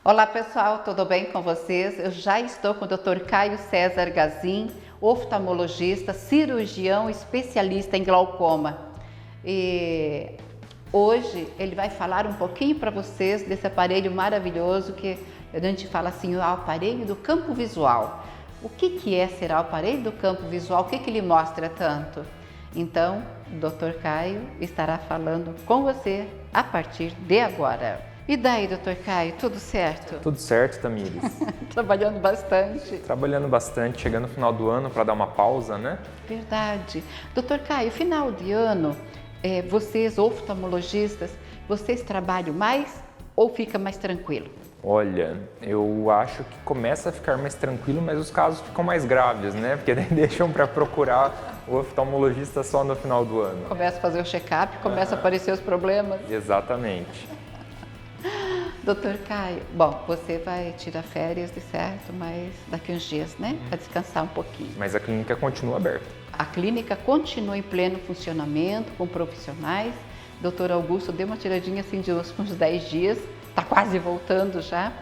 Olá pessoal, tudo bem com vocês? Eu já estou com o Dr. Caio César Gazin, oftalmologista, cirurgião especialista em glaucoma. E hoje ele vai falar um pouquinho para vocês desse aparelho maravilhoso que a gente fala assim, o aparelho do campo visual. O que é ser o aparelho do campo visual? O que ele mostra tanto? Então, o Dr. Caio estará falando com você a partir de agora. E daí, Dr. Caio, tudo certo? Tudo certo, Tamires. Trabalhando bastante. Trabalhando bastante, chegando no final do ano para dar uma pausa, né? Verdade. Dr. Caio, final de ano, vocês oftalmologistas, vocês trabalham mais ou fica mais tranquilo? Olha, eu acho que começa a ficar mais tranquilo, mas os casos ficam mais graves, né? Porque daí deixam para procurar o oftalmologista só no final do ano. Começa a fazer o check-up, começa a aparecer os problemas. Exatamente. Doutor Caio, bom, você vai tirar férias de certo, mas daqui uns dias, né? Para descansar um pouquinho. Mas a clínica continua aberta. A clínica continua em pleno funcionamento, com profissionais. Doutor Augusto deu uma tiradinha assim de uns 10 dias, está quase voltando já,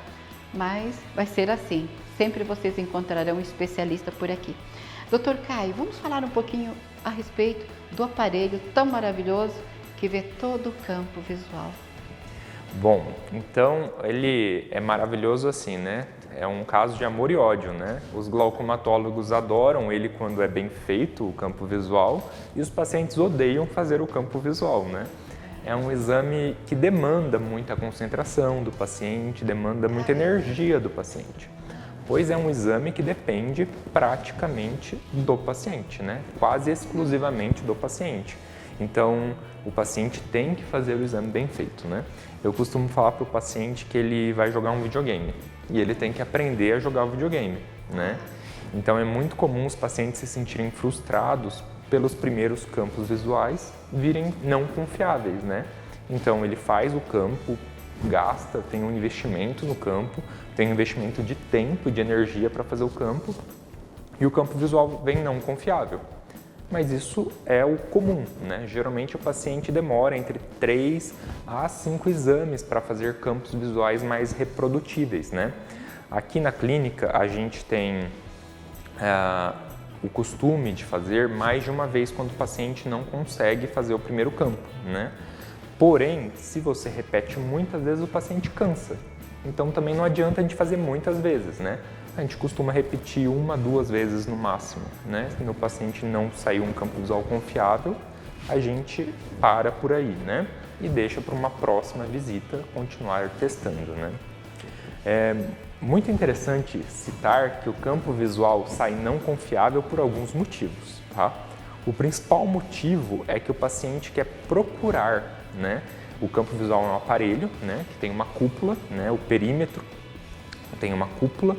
mas vai ser assim. Sempre vocês encontrarão um especialista por aqui. Doutor Caio, vamos falar um pouquinho a respeito do aparelho tão maravilhoso que vê todo o campo visual. Bom, então ele é maravilhoso assim, né? É um caso de amor e ódio, né? Os glaucomatólogos adoram ele quando é bem feito, o campo visual, e os pacientes odeiam fazer o campo visual, né? É um exame que demanda muita concentração do paciente, demanda muita energia do paciente, pois é um exame que depende praticamente do paciente, né? Quase exclusivamente do paciente. Então, o paciente tem que fazer o exame bem feito, né? Eu costumo falar para o paciente que ele vai jogar um videogame e ele tem que aprender a jogar o videogame, né? Então, é muito comum os pacientes se sentirem frustrados pelos primeiros campos visuais virem não confiáveis, né? Então, ele faz o campo, gasta, tem um investimento no campo, tem um investimento de tempo e de energia para fazer o campo e o campo visual vem não confiável. Mas isso é o comum, né? Geralmente o paciente demora entre 3 a 5 exames para fazer campos visuais mais reprodutíveis, né? Aqui na clínica a gente tem o costume de fazer mais de uma vez quando o paciente não consegue fazer o primeiro campo, né? Porém, se você repete muitas vezes, o paciente cansa. Então também não adianta a gente fazer muitas vezes, né? A gente costuma repetir 1 a 2 vezes no máximo, né? Se no paciente não sair um campo visual confiável, a gente para por aí, né? E deixa para uma próxima visita continuar testando, né? É muito interessante citar que o campo visual sai não confiável por alguns motivos, tá? O principal motivo é que o paciente quer procurar, né? O campo visual é um aparelho, né? Que tem uma cúpula, né? O perímetro tem uma cúpula.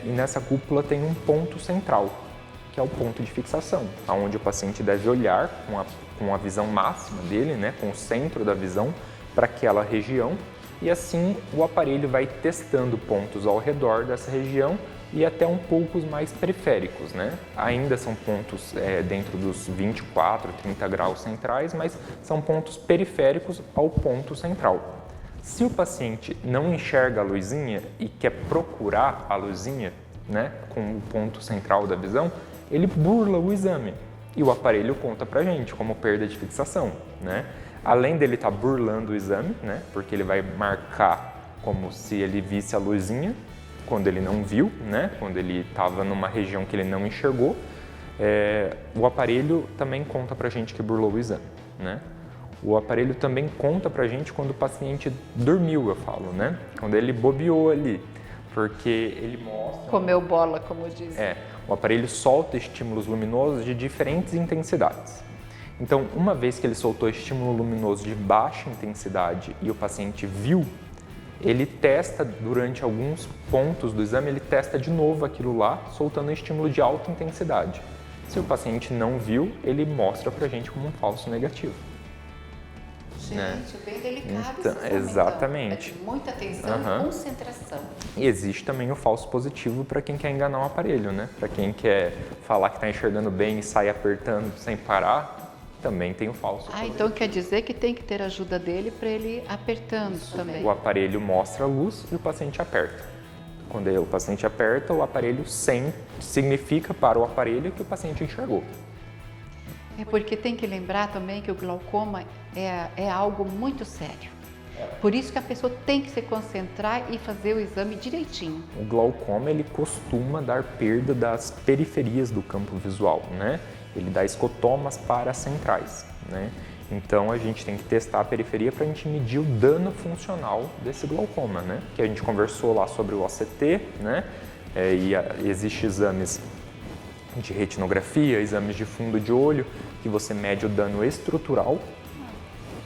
E nessa cúpula tem um ponto central, que é o ponto de fixação, onde o paciente deve olhar com a visão máxima dele, né, com o centro da visão, para aquela região, e assim o aparelho vai testando pontos ao redor dessa região e até um pouco mais periféricos, né? Ainda são pontos dentro dos 24, 30 graus centrais, mas são pontos periféricos ao ponto central. Se o paciente não enxerga a luzinha e quer procurar a luzinha, né, com o ponto central da visão, ele burla o exame e o aparelho conta pra gente como perda de fixação, né? Além dele estar burlando o exame, né, porque ele vai marcar como se ele visse a luzinha quando ele não viu, né, quando ele estava numa região que ele não enxergou, o aparelho também conta pra gente que burlou o exame, né? O aparelho também conta pra gente quando o paciente dormiu, eu falo, né? Quando ele bobeou ali, porque ele mostra... Comeu bola, como dizem. O aparelho solta estímulos luminosos de diferentes intensidades. Então, uma vez que ele soltou estímulo luminoso de baixa intensidade e o paciente viu, ele testa durante alguns pontos do exame, ele testa de novo aquilo lá, soltando estímulo de alta intensidade. Se o paciente não viu, ele mostra pra gente como um falso negativo. Gente, né? Bem delicado então, esse exame, exatamente. Então. É de muita atenção e concentração. E existe também o falso positivo para quem quer enganar o aparelho, né? Para quem quer falar que está enxergando bem e sai apertando sem parar, também tem o falso positivo. Então quer dizer que tem que ter ajuda dele para ele apertando também. O aparelho mostra a luz e o paciente aperta. Quando o paciente aperta, o aparelho significa para o aparelho que o paciente enxergou. É porque tem que lembrar também que o glaucoma é algo muito sério. Por isso que a pessoa tem que se concentrar e fazer o exame direitinho. O glaucoma, ele costuma dar perda das periferias do campo visual, né? Ele dá escotomas paracentrais, né? Então a gente tem que testar a periferia para a gente medir o dano funcional desse glaucoma, né? Que a gente conversou lá sobre o OCT, né? Existem exames de retinografia, exames de fundo de olho, que você mede o dano estrutural,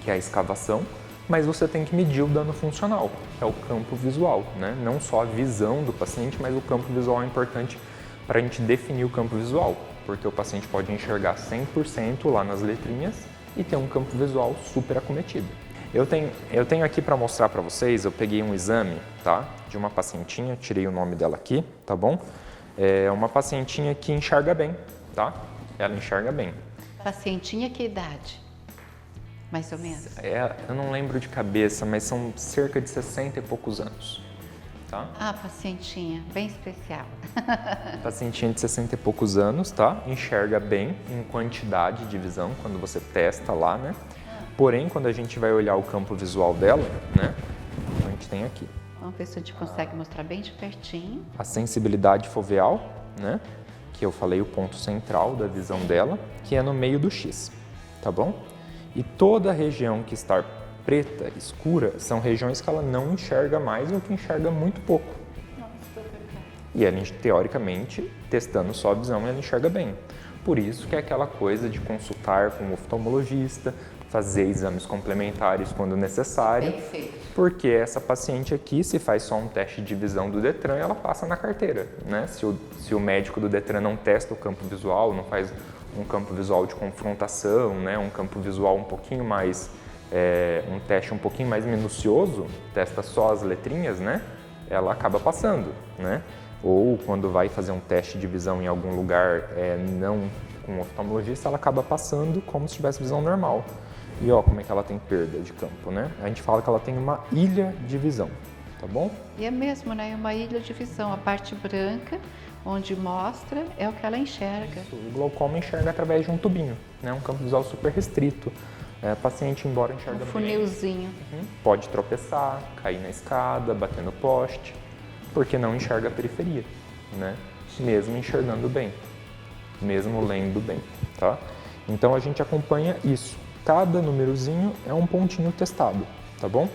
que é a escavação, mas você tem que medir o dano funcional, que é o campo visual, né? Não só a visão do paciente, mas o campo visual é importante para a gente definir o campo visual, porque o paciente pode enxergar 100% lá nas letrinhas e ter um campo visual super acometido. Eu tenho aqui para mostrar para vocês, eu peguei um exame, tá? De uma pacientinha, tirei o nome dela aqui, tá bom? É uma pacientinha que enxerga bem, tá? Ela enxerga bem. Pacientinha, que idade? Mais ou menos? Eu não lembro de cabeça, mas são cerca de 60 e poucos anos, tá? Pacientinha, bem especial. Pacientinha de 60 e poucos anos, tá? Enxerga bem em quantidade de visão, quando você testa lá, né? Porém, quando a gente vai olhar o campo visual dela, né? A gente tem aqui. Vamos ver se a gente consegue mostrar bem de pertinho. A sensibilidade foveal, né? Que eu falei o ponto central da visão dela, que é no meio do X, tá bom? E toda a região que está preta, escura, são regiões que ela não enxerga mais ou que enxerga muito pouco. E ela, teoricamente, testando só a visão, ela enxerga bem. Por isso que é aquela coisa de consultar com o oftalmologista, fazer exames complementares quando necessário. Porque essa paciente aqui, se faz só um teste de visão do Detran, ela passa na carteira, né? Se o médico do Detran não testa o campo visual, não faz um campo visual de confrontação, né? Um campo visual um pouquinho mais, um teste um pouquinho mais minucioso, testa só as letrinhas, né? Ela acaba passando, né? Ou quando vai fazer um teste de visão em algum lugar não com um oftalmologista, ela acaba passando como se tivesse visão normal. E ó, como é que ela tem perda de campo, né? A gente fala que ela tem uma ilha de visão, tá bom? E é mesmo, né? Uma ilha de visão. A parte branca, onde mostra, é o que ela enxerga. Isso. O glaucoma enxerga através de um tubinho, né? Um campo visual super restrito. Paciente, embora enxerga bem, funilzinho. Pode tropeçar, cair na escada, bater no poste, porque não enxerga a periferia, né? Mesmo enxergando bem, mesmo lendo bem, tá? Então a gente acompanha isso. Cada númerozinho é um pontinho testado, tá bom?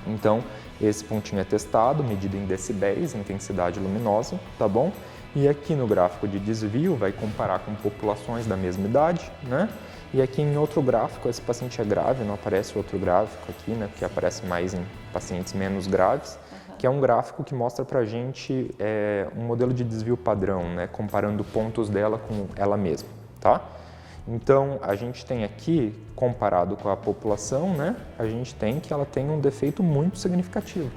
Então, esse pontinho é testado, medido em decibéis, intensidade luminosa, tá bom? E aqui no gráfico de desvio vai comparar com populações da mesma idade, né? E aqui em outro gráfico, esse paciente é grave, não aparece outro gráfico aqui, né? Porque aparece mais em pacientes menos graves, que é um gráfico que mostra pra gente um modelo de desvio padrão, né? Comparando pontos dela com ela mesma, tá? Então, a gente tem aqui, comparado com a população, né, a gente tem que ela tem um defeito muito significativo,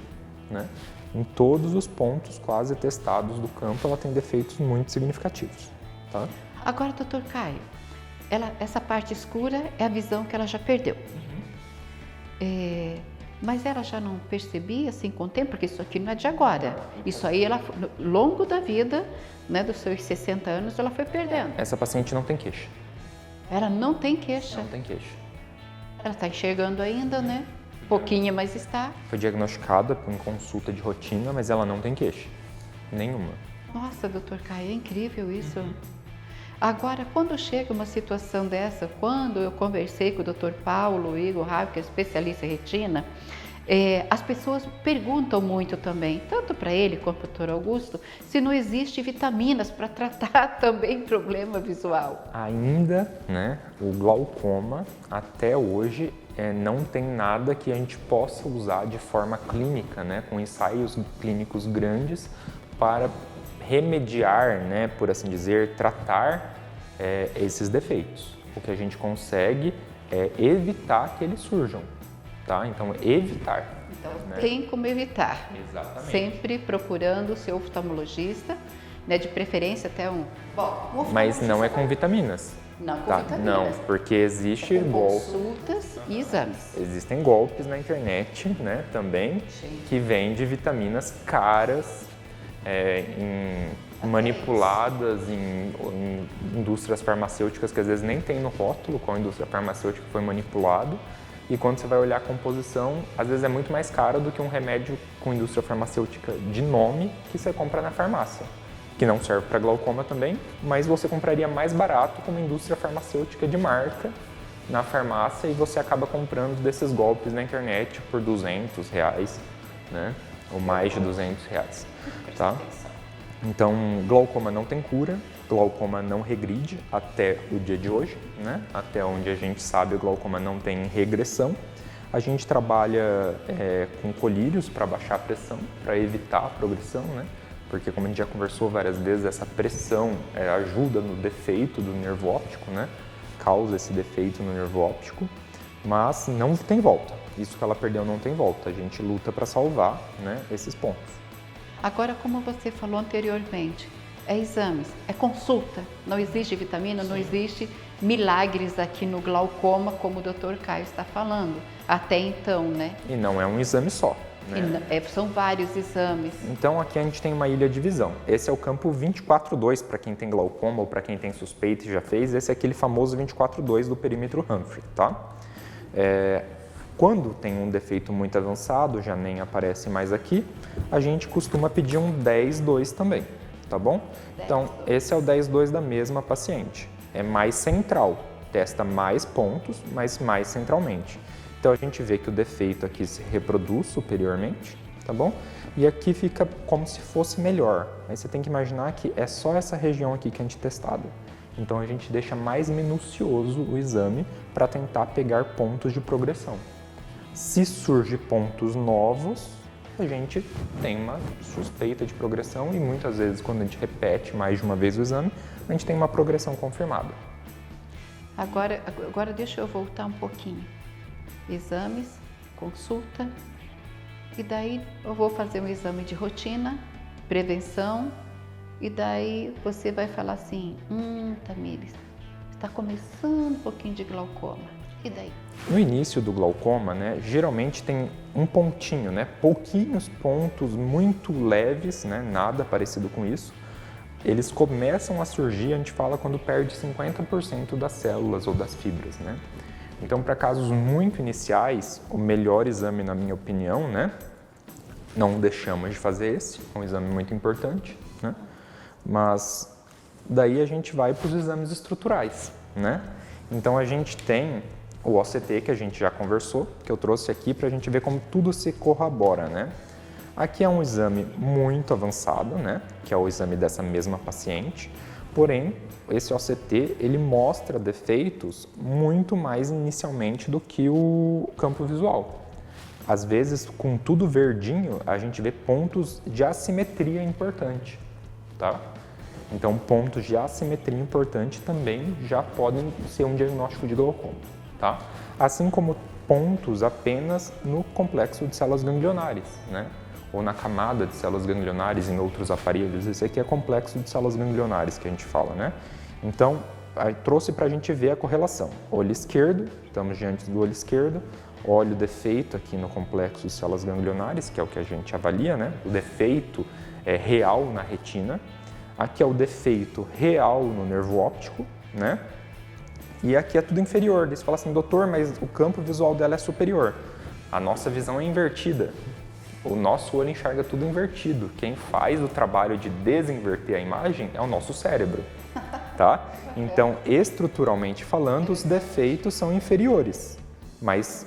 né? Em todos os pontos quase testados do campo, ela tem defeitos muito significativos, tá? Agora, doutor Caio, essa parte escura é a visão que ela já perdeu. Mas ela já não percebia assim com o tempo, porque isso aqui não é de agora. Isso aí, ela, ao longo da vida, né, dos seus 60 anos, ela foi perdendo. Essa paciente não tem queixa. Ela não tem queixa. Não tem queixa. Ela está enxergando ainda, né? Pouquinho, mas está. Foi diagnosticada em consulta de rotina, mas ela não tem queixa. Nenhuma. Nossa, doutor Caio, é incrível isso. Agora, quando chega uma situação dessa, quando eu conversei com o doutor Paulo Igor Rabi, que é especialista em retina, as pessoas perguntam muito também, tanto para ele quanto para o doutor Augusto, se não existe vitaminas para tratar também problema visual. Ainda, né, o glaucoma, até hoje, não tem nada que a gente possa usar de forma clínica, né, com ensaios clínicos grandes para remediar, né, por assim dizer, tratar esses defeitos. O que a gente consegue é evitar que eles surjam. Tá? Então, evitar. Então, né? Tem como evitar. Exatamente. Sempre procurando o seu oftalmologista, né? De preferência até um... Bom, mas não é com vitaminas. Não com Tá? vitaminas. Não, porque existe Com golpe. consultas e exames. Existem golpes na internet, né, também, Sim. que vende vitaminas caras, manipuladas em indústrias farmacêuticas que às vezes nem tem no rótulo qual indústria farmacêutica foi manipulado. E quando você vai olhar a composição, às vezes é muito mais caro do que um remédio com indústria farmacêutica de nome que você compra na farmácia, que não serve para glaucoma também, mas você compraria mais barato com uma indústria farmacêutica de marca na farmácia e você acaba comprando desses golpes na internet por R$200, né? Ou mais de R$200, tá? Então, glaucoma não tem cura, glaucoma não regride até o dia de hoje, né? Até onde a gente sabe, o glaucoma não tem regressão. A gente trabalha com colírios para baixar a pressão, para evitar a progressão, né? Porque, como a gente já conversou várias vezes, essa pressão ajuda no defeito do nervo óptico, né? Causa esse defeito no nervo óptico, mas não tem volta. Isso que ela perdeu não tem volta. A gente luta para salvar, né, esses pontos. Agora, como você falou anteriormente, é exames, é consulta. Não existe vitamina, não existe milagres aqui no glaucoma, como o Dr. Caio está falando. Até então, né? E não é um exame só, né? São vários exames. Então, aqui a gente tem uma ilha de visão. Esse é o campo 24-2 para quem tem glaucoma ou para quem tem suspeita e já fez. Esse é aquele famoso 24-2 do perímetro Humphrey, tá? Quando tem um defeito muito avançado, já nem aparece mais aqui, a gente costuma pedir um 10-2 também, tá bom? Então, esse é o 10-2 da mesma paciente. É mais central, testa mais pontos, mas mais centralmente. Então, a gente vê que o defeito aqui se reproduz superiormente, tá bom? E aqui fica como se fosse melhor. Aí você tem que imaginar que é só essa região aqui que a gente testada. Então, a gente deixa mais minucioso o exame para tentar pegar pontos de progressão. Se surge pontos novos, a gente tem uma suspeita de progressão e muitas vezes, quando a gente repete mais de uma vez o exame, a gente tem uma progressão confirmada. Agora deixa eu voltar um pouquinho. Exames, consulta, e daí eu vou fazer um exame de rotina, prevenção, e daí você vai falar assim, Tamires, está começando um pouquinho de glaucoma. E daí? No início do glaucoma, né, geralmente tem um pontinho, né, pouquinhos pontos muito leves, né, nada parecido com isso. Eles começam a surgir, a gente fala, quando perde 50% das células ou das fibras, né? Então, para casos muito iniciais, o melhor exame, na minha opinião, né, não deixamos de fazer esse, é um exame muito importante, né? Mas daí a gente vai para os exames estruturais, né? Então, a gente tem o OCT, que a gente já conversou, que eu trouxe aqui para a gente ver como tudo se corrobora, né? Aqui é um exame muito avançado, né? Que é o exame dessa mesma paciente, porém, esse OCT, ele mostra defeitos muito mais inicialmente do que o campo visual. Às vezes, com tudo verdinho, a gente vê pontos de assimetria importante, tá? Então, pontos de assimetria importante também já podem ser um diagnóstico de glaucoma. Tá? Assim como pontos apenas no complexo de células ganglionares, né? Ou na camada de células ganglionares em outros aparelhos. Esse aqui é complexo de células ganglionares que a gente fala, né? Então, trouxe para a gente ver a correlação. Olho esquerdo, estamos diante do olho esquerdo, olha o defeito aqui no complexo de células ganglionares, que é o que a gente avalia, né? O defeito real na retina. Aqui é o defeito real no nervo óptico, né? E aqui é tudo inferior. Eles falam assim, doutor, mas o campo visual dela é superior. A nossa visão é invertida. O nosso olho enxerga tudo invertido. Quem faz o trabalho de desinverter a imagem é o nosso cérebro, tá? Então, estruturalmente falando, os defeitos são inferiores, mas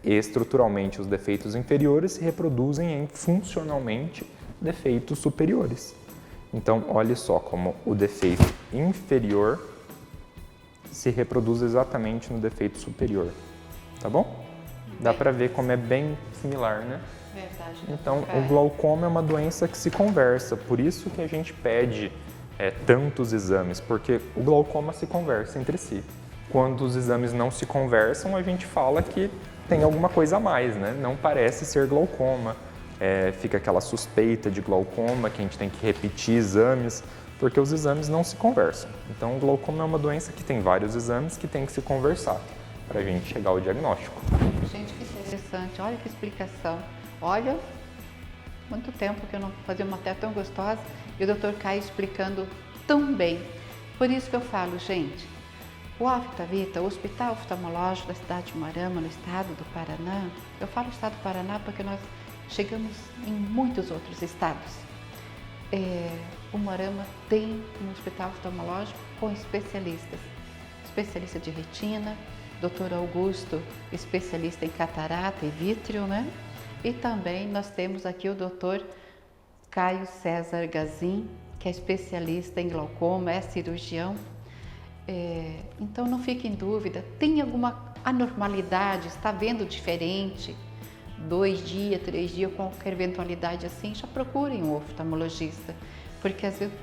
estruturalmente os defeitos inferiores se reproduzem em funcionalmente defeitos superiores. Então, olhe só como o defeito inferior se reproduz exatamente no defeito superior, tá bom? Dá para ver como é bem similar, né? Verdade. Então, o glaucoma é uma doença que se conversa, por isso que a gente pede tantos exames, porque o glaucoma se conversa entre si. Quando os exames não se conversam, a gente fala que tem alguma coisa a mais, né? Não parece ser glaucoma, fica aquela suspeita de glaucoma, que a gente tem que repetir exames, porque os exames não se conversam. Então, o glaucoma é uma doença que tem vários exames que tem que se conversar para a gente chegar ao diagnóstico. Gente, que interessante, olha que explicação. Olha, muito tempo que eu não fazia uma matéria tão gostosa e o Dr. Caio explicando tão bem. Por isso que eu falo, gente, o Oftavita, o Hospital Oftalmológico da cidade de Umuarama, no estado do Paraná, eu falo estado do Paraná porque nós chegamos em muitos outros estados. O Umuarama tem um hospital oftalmológico com especialistas, especialista de retina, Dr. Augusto, especialista em catarata e vítreo, né? E também nós temos aqui o Dr. Caio César Gazin, que é especialista em glaucoma, é cirurgião. Então não fique em dúvida, tem alguma anormalidade, está vendo diferente, 2 dias, 3 dias, qualquer eventualidade assim, já procurem um oftalmologista, porque às vezes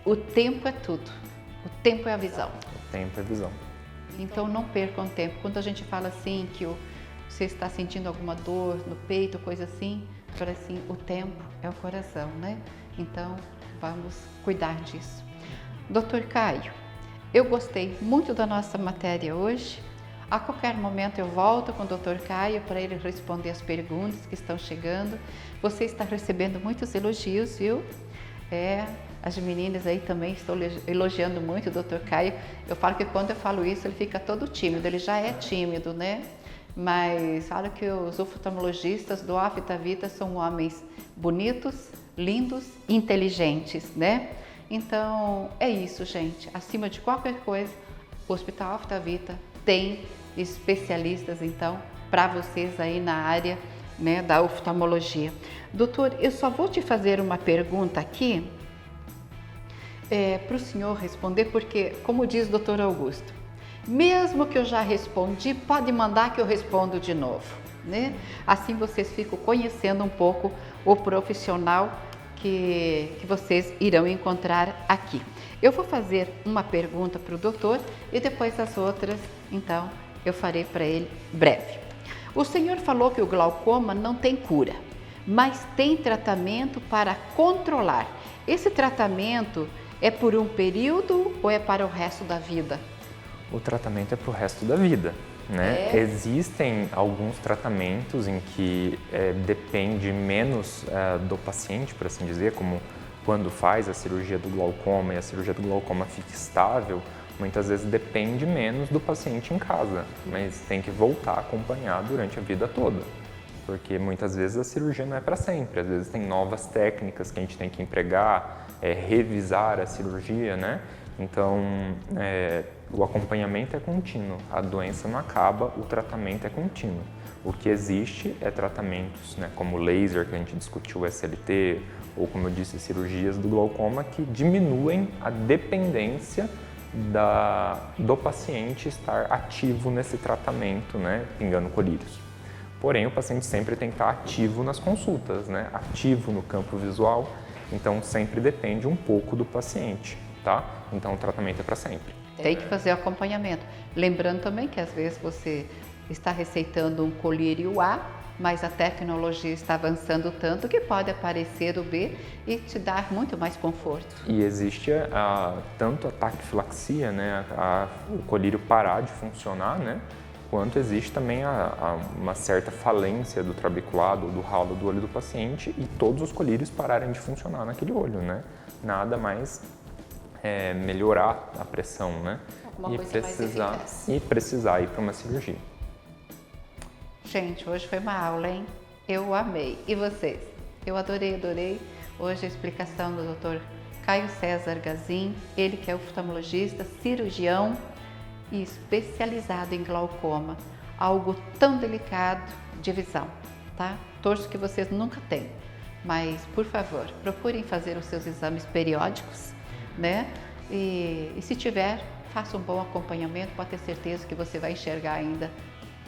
o tempo é tudo, o tempo é a visão. O tempo é a visão. Então não percam tempo. Quando a gente fala assim que você está sentindo alguma dor no peito, coisa assim, fala assim, o tempo é o coração, né? Então vamos cuidar disso. Dr. Caio, eu gostei muito da nossa matéria hoje. A qualquer momento eu volto com o Dr. Caio para ele responder as perguntas que estão chegando. Você está recebendo muitos elogios, viu? As meninas aí também estão elogiando muito o Dr. Caio. Eu falo que quando eu falo isso ele fica todo tímido, ele já é tímido, né? Mas falo que os oftalmologistas do Oftavita são homens bonitos, lindos e inteligentes, né? Então é isso, gente. Acima de qualquer coisa, o Hospital Oftavita tem especialistas, então, para vocês aí na área, né, da oftalmologia. Doutor, eu só vou te fazer uma pergunta aqui para o senhor responder, porque, como diz o doutor Augusto, mesmo que eu já respondi, pode mandar que eu respondo de novo, né? Assim vocês ficam conhecendo um pouco o profissional que vocês irão encontrar aqui. Eu vou fazer uma pergunta para o doutor e depois as outras, então, eu farei para ele breve. O senhor falou que o glaucoma não tem cura, mas tem tratamento para controlar. Esse tratamento é por um período ou é para o resto da vida? O tratamento é para o resto da vida, né? Existem alguns tratamentos em que depende menos do paciente, por assim dizer, como quando faz a cirurgia do glaucoma e a cirurgia do glaucoma fica estável, muitas vezes depende menos do paciente em casa, mas tem que voltar a acompanhar durante a vida toda, porque muitas vezes a cirurgia não é para sempre, às vezes tem novas técnicas que a gente tem que empregar, revisar a cirurgia, né? Então, o acompanhamento é contínuo, a doença não acaba, o tratamento é contínuo. O que existe é tratamentos, né, como laser, que a gente discutiu, o SLT, ou como eu disse, cirurgias do glaucoma que diminuem a dependência do paciente estar ativo nesse tratamento, né, pingando colírios. Porém, o paciente sempre tem que estar ativo nas consultas, né, ativo no campo visual, então sempre depende um pouco do paciente, tá? Então o tratamento é para sempre. Tem que fazer acompanhamento. Lembrando também que às vezes você está receitando um colírio A, mas a tecnologia está avançando tanto que pode aparecer o B e te dar muito mais conforto. E existe tanto a taquifilaxia, né, o colírio parar de funcionar, né, quanto existe também uma certa falência do trabeculado, do ralo do olho do paciente e todos os colírios pararem de funcionar naquele olho, né? Nada mais melhorar a pressão, né? E precisar ir para uma cirurgia. Gente, hoje foi uma aula, hein? Eu amei. E vocês? Eu adorei hoje a explicação do Dr. Caio César Gazin, ele que é oftalmologista, cirurgião e especializado em glaucoma, algo tão delicado de visão, tá? Torço que vocês nunca tenham, mas por favor, procurem fazer os seus exames periódicos, né? E se tiver, faça um bom acompanhamento, pode ter certeza que você vai enxergar ainda,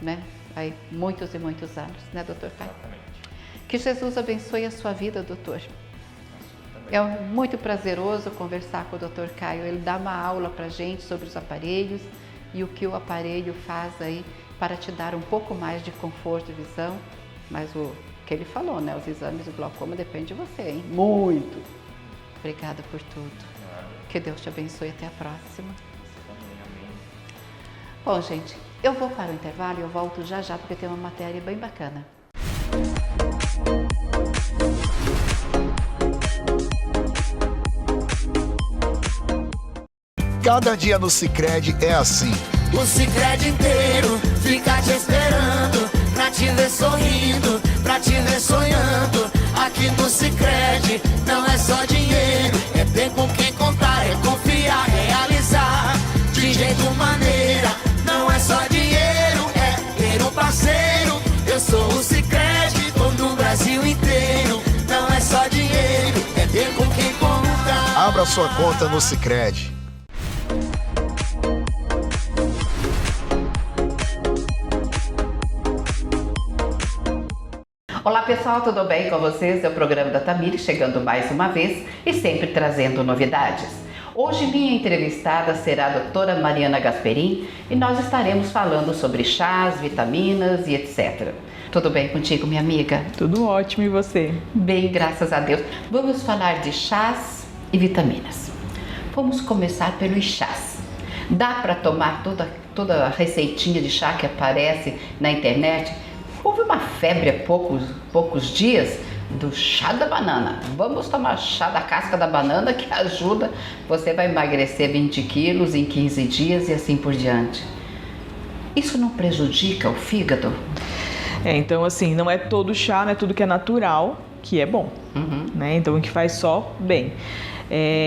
né? Aí, muitos e muitos anos, né, doutor Caio? Exatamente. Que Jesus abençoe a sua vida, doutor. É muito prazeroso conversar com o doutor Caio, ele dá uma aula pra gente sobre os aparelhos e o que o aparelho faz aí para te dar um pouco mais de conforto e visão, mas o que ele falou, né, os exames do glaucoma depende de você, hein? Muito! Obrigada por tudo. Que Deus te abençoe. Até a próxima. Bom, gente, eu vou para o intervalo e eu volto já já porque tem uma matéria bem bacana. Cada dia no Sicredi é assim. O Sicredi inteiro fica te esperando, pra te ver sorrindo, pra te ver sonhando. Aqui no Sicredi não é só dinheiro, é ter com quem contar, é confiar, realizar. De jeito maneira, não é só dinheiro, é ter um parceiro. Eu sou o Sicredi, tô no Brasil inteiro. Não é só dinheiro, é ter com quem contar. Abra sua conta no Sicredi. Olá pessoal, tudo bem com vocês? É o programa da Tamires, chegando mais uma vez e sempre trazendo novidades. Hoje minha entrevistada será a doutora Mariana Gasperin e nós estaremos falando sobre chás, vitaminas e etc. Tudo bem contigo, minha amiga? Tudo ótimo, e você? Bem, graças a Deus. Vamos falar de chás e vitaminas. Vamos começar pelos chás. Dá para tomar toda a receitinha de chá que aparece na internet? Houve uma febre há poucos dias do chá da banana. Vamos tomar chá da casca da banana que ajuda. Você vai emagrecer 20 quilos em 15 dias e assim por diante. Isso não prejudica o fígado? Então assim, não é todo chá, não é tudo que é natural que é bom, né? Então o que faz só bem.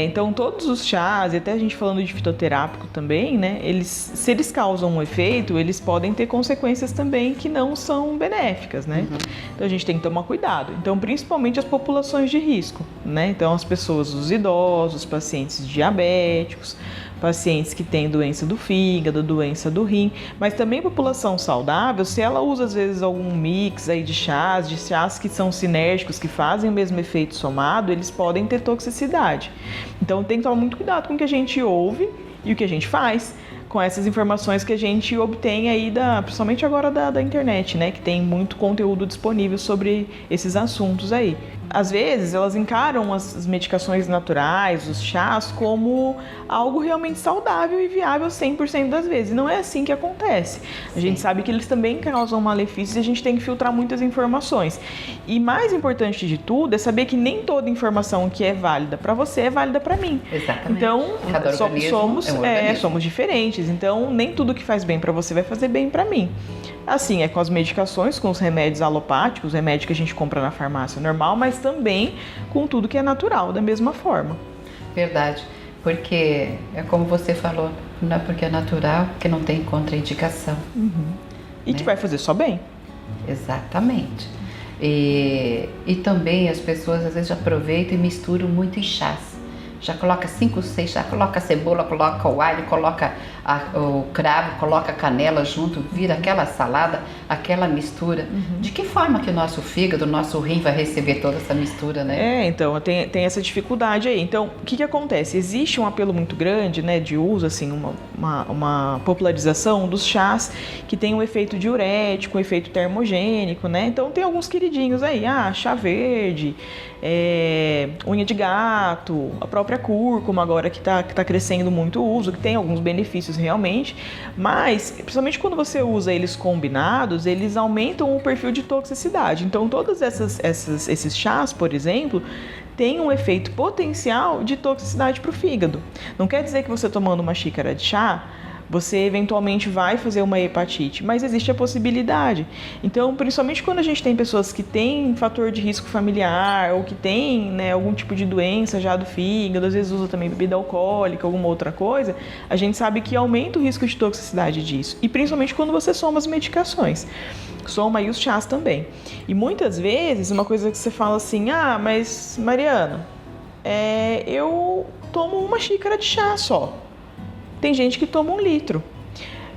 Então todos os chás, e até a gente falando de fitoterápico também, né? Se eles causam um efeito, eles podem ter consequências também que não são benéficas, né? Então a gente tem que tomar cuidado. Então principalmente as populações de risco, né? Então as pessoas, os idosos, pacientes diabéticos, pacientes que têm doença do fígado, doença do rim, mas também população saudável, se ela usa às vezes algum mix aí de chás que são sinérgicos, que fazem o mesmo efeito somado, eles podem ter toxicidade. Então tem que tomar muito cuidado com o que a gente ouve e o que a gente faz com essas informações que a gente obtém aí, principalmente agora da internet, né? Que tem muito conteúdo disponível sobre esses assuntos aí. Às vezes elas encaram as medicações naturais, os chás, como algo realmente saudável e viável 100% das vezes. E não é assim que acontece. A gente sabe que eles também causam malefícios e a gente tem que filtrar muitas informações. E mais importante de tudo é saber que nem toda informação que é válida para você é válida para mim. Exatamente. Então, somos diferentes. Então, nem tudo que faz bem para você vai fazer bem para mim. Assim, é com as medicações, com os remédios alopáticos, remédios que a gente compra na farmácia normal, mas também com tudo que é natural, da mesma forma. Verdade, porque é como você falou, não é porque é natural que não tem contraindicação. E que vai fazer só bem. Exatamente. E também as pessoas às vezes aproveitam e misturam muito em chás. Já coloca 5, 6 chás, coloca a cebola, coloca o alho, coloca o cravo, coloca a canela junto, vira aquela salada, aquela mistura. De que forma que o nosso fígado, o nosso rim vai receber toda essa mistura, né? Então tem essa dificuldade aí. Então, o que acontece? Existe um apelo muito grande, né, de uso, assim, uma popularização dos chás que tem um efeito diurético, um efeito termogênico, né? Então, tem alguns queridinhos aí, chá verde, unha de gato, a própria cúrcuma agora que tá crescendo muito o uso, que tem alguns benefícios realmente, mas principalmente quando você usa eles combinados, eles aumentam o perfil de toxicidade. Então todos esses chás, por exemplo, têm um efeito potencial de toxicidade para o fígado. Não quer dizer que você tomando uma xícara de chá você eventualmente vai fazer uma hepatite, mas existe a possibilidade. Então, principalmente quando a gente tem pessoas que têm fator de risco familiar ou que têm, né, algum tipo de doença já do fígado, às vezes usa também bebida alcoólica, alguma outra coisa, a gente sabe que aumenta o risco de toxicidade disso. E principalmente quando você soma as medicações. Soma aí os chás também. E muitas vezes, uma coisa que você fala assim, mas Mariana, eu tomo uma xícara de chá só. Tem gente que toma 1 litro.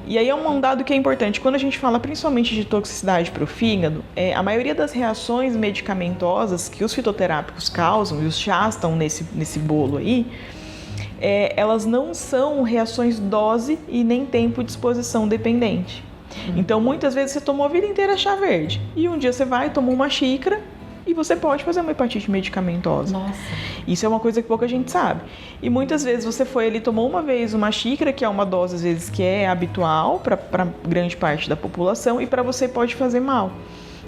E aí é um dado que é importante. Quando a gente fala principalmente de toxicidade para o fígado, a maioria das reações medicamentosas que os fitoterápicos causam, e os chás estão nesse bolo aí, elas não são reações dose e nem tempo de exposição dependente. Então, muitas vezes você tomou a vida inteira chá verde. E um dia você vai, toma uma xícara e você pode fazer uma hepatite medicamentosa. Nossa. Isso é uma coisa que pouca gente sabe. E muitas vezes você foi ali, tomou uma vez uma xícara, que é uma dose às vezes que é habitual para grande parte da população, e para você pode fazer mal.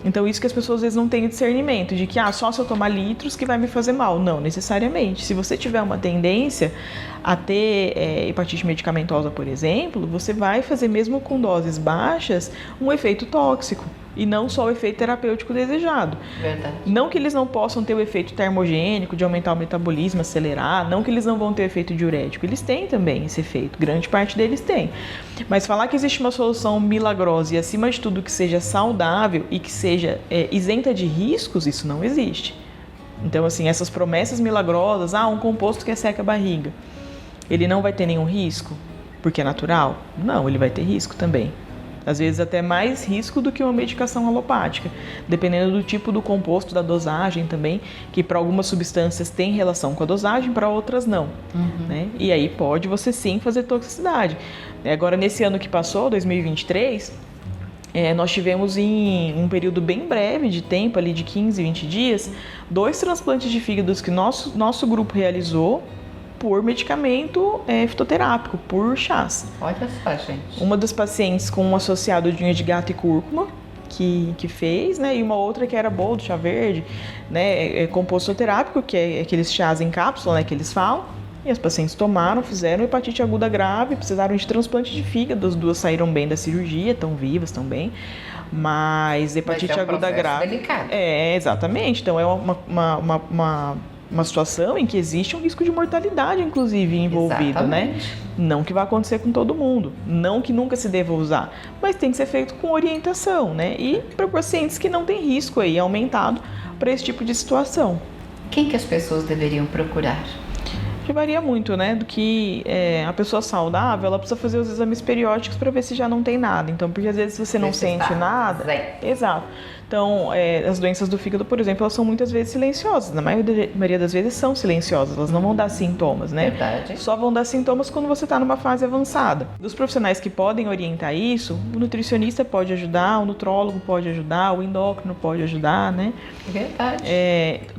Então isso que as pessoas às vezes não têm discernimento, de que só se eu tomar litros que vai me fazer mal. Não, necessariamente. Se você tiver uma tendência a ter hepatite medicamentosa, por exemplo, você vai fazer, mesmo com doses baixas, um efeito tóxico. E não só o efeito terapêutico desejado. Verdade. Não que eles não possam ter o efeito termogênico, de aumentar o metabolismo, acelerar, não que eles não vão ter o efeito diurético, eles têm também esse efeito, grande parte deles tem. Mas falar que existe uma solução milagrosa e, acima de tudo, que seja saudável e que seja isenta de riscos, isso não existe. Então, assim, essas promessas milagrosas, um composto que seca a barriga, ele não vai ter nenhum risco, porque é natural? Não, ele vai ter risco também. Às vezes até mais risco do que uma medicação alopática, dependendo do tipo do composto, da dosagem também, que para algumas substâncias tem relação com a dosagem, para outras não. Né? E aí pode você sim fazer toxicidade. Agora, nesse ano que passou, 2023, nós tivemos em um período bem breve de tempo, ali de 15, 20 dias, 2 transplantes de fígados que nosso grupo realizou por medicamento fitoterápico, por chás. Olha só, gente. Uma das pacientes com um associado de unha de gato e cúrcuma, que fez, né? E uma outra que era boldo, chá verde, né? Composto terápico, que é aqueles chás em cápsula, né? Que eles falam. E as pacientes tomaram, fizeram hepatite aguda grave, precisaram de transplante de fígado. As 2 saíram bem da cirurgia, estão vivas, estão bem. Mas hepatite aguda grave. Delicado. Exatamente. Então é uma situação em que existe um risco de mortalidade, inclusive, envolvido, Exatamente. né? Não que vai acontecer com todo mundo, não que nunca se deva usar, mas tem que ser feito com orientação, né? E para pacientes que não têm risco aí aumentado para esse tipo de situação. Quem que as pessoas deveriam procurar? Que varia muito, né? Do que a pessoa saudável, ela precisa fazer os exames periódicos para ver se já não tem nada. Então, porque às vezes você não sente nada. Exato. Então, as doenças do fígado, por exemplo, elas são muitas vezes silenciosas. Na maioria das vezes são silenciosas, elas não vão dar sintomas, né? Verdade. Só vão dar sintomas quando você está numa fase avançada. Dos profissionais que podem orientar isso, o nutricionista pode ajudar, o nutrólogo pode ajudar, o endócrino pode ajudar, né? Verdade.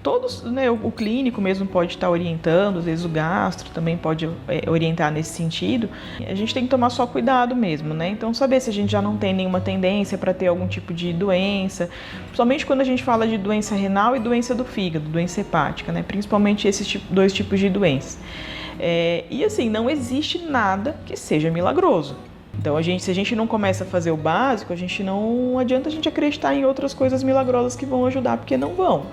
Todos, né? O clínico mesmo pode estar orientando, às vezes o gastro também pode orientar nesse sentido. A gente tem que tomar só cuidado mesmo, né? Então, saber se a gente já não tem nenhuma tendência para ter algum tipo de doença, principalmente quando a gente fala de doença renal e doença do fígado, doença hepática, né? Principalmente esses 2 tipos de doenças. E assim, não existe nada que seja milagroso. Então, se a gente não começa a fazer o básico, não adianta a gente acreditar em outras coisas milagrosas que vão ajudar, porque não vão.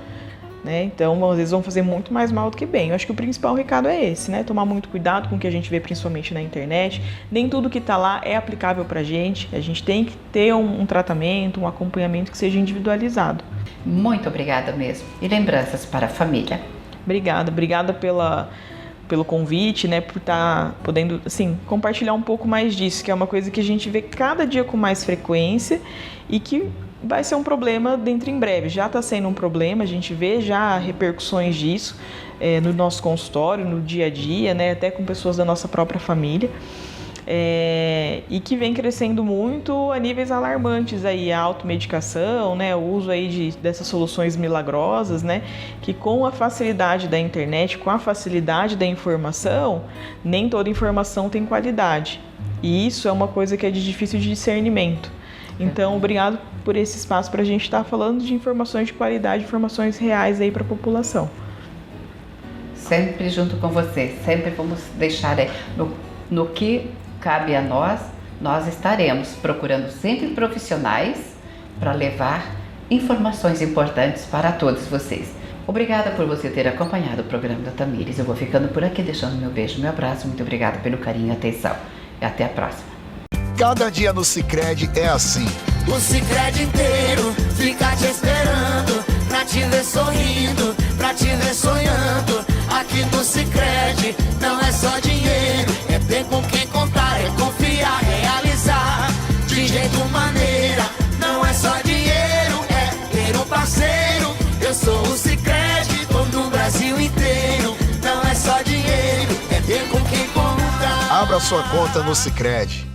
Né? Então, às vezes vão fazer muito mais mal do que bem. Eu acho que o principal recado é esse, né? Tomar muito cuidado com o que a gente vê principalmente na internet. Nem tudo que está lá é aplicável para a gente gente tem que ter um tratamento, um acompanhamento que seja individualizado. Muito obrigada mesmo. E lembranças para a família. Obrigada pelo convite, né? Por estar podendo, assim, compartilhar um pouco mais disso, que é uma coisa que a gente vê cada dia com mais frequência e que vai ser um problema dentro em breve. Já está sendo um problema, a gente vê já repercussões disso no nosso consultório, no dia a dia, né, até com pessoas da nossa própria família. E que vem crescendo muito a níveis alarmantes aí, a automedicação, né, o uso aí dessas soluções milagrosas, né, que com a facilidade da internet, com a facilidade da informação, nem toda informação tem qualidade. E isso é uma coisa que é de difícil de discernimento. Então, obrigado por esse espaço para a gente estar falando de informações de qualidade, informações reais aí para a população. Sempre junto com você, sempre vamos deixar no que cabe a nós estaremos procurando sempre profissionais para levar informações importantes para todos vocês. Obrigada por você ter acompanhado o programa da Tamires. Eu vou ficando por aqui, deixando meu beijo, meu abraço. Muito obrigada pelo carinho e atenção. E até a próxima. Cada dia no Sicredi é assim. O Sicredi inteiro fica te esperando, pra te ver sorrindo, pra te ver sonhando. Aqui no Sicredi não é só dinheiro, é ter com quem contar, é confiar, realizar. De jeito maneira, não é só dinheiro, é ter um parceiro. Eu sou o Sicredi, tô no Brasil inteiro. Não é só dinheiro, é ter com quem contar. Abra sua conta no Sicredi